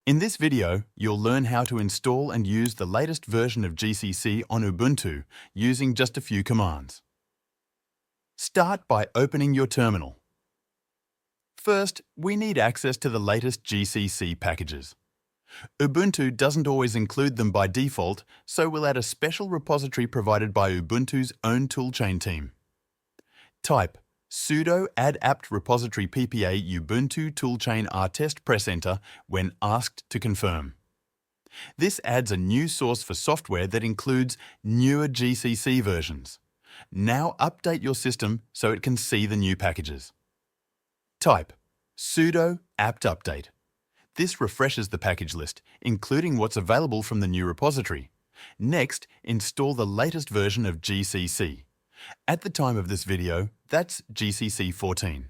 In this video, you'll learn how to install and use the latest version of GCC on Ubuntu using just a few commands. Start by opening your terminal. First, we need access to the latest GCC packages. Ubuntu doesn't always include them by default, so we'll add a special repository provided by Ubuntu's own toolchain team. Type sudo add apt repository ppa ubuntu toolchain rtest press enter when asked to confirm. This adds a new source for software that includes newer GCC versions. Now update your system so it can see the new packages. Type sudo apt update. This refreshes the package list, including what's available from the new repository. Next, install the latest version of GCC. At the time of this video, that's GCC 14.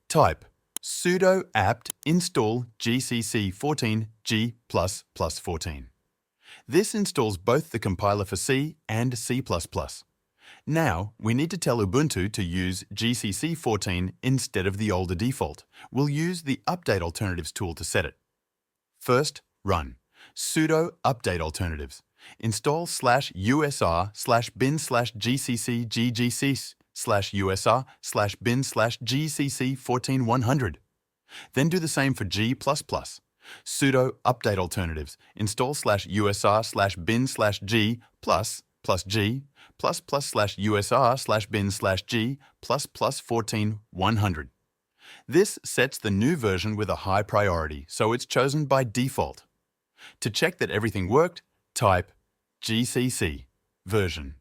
Type sudo apt install GCC 14 G++ 14. This installs both the compiler for C and C++. Now, we need to tell Ubuntu to use GCC 14 instead of the older default. We'll use the Update Alternatives tool to set it. First, run sudo update alternatives. Install /usr/bin/gcc/usr/bin/gcc 14100. Then do the same for G++. Sudo update alternatives. Install /usr/bin/g ++g ++/usr/bin/g ++14100. This sets the new version with a high priority, so it's chosen by default. To check that everything worked, type GCC version.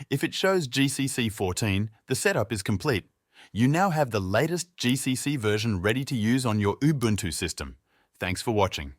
If it shows GCC 14, the setup is complete. You now have the latest GCC version ready to use on your Ubuntu system. Thanks for watching.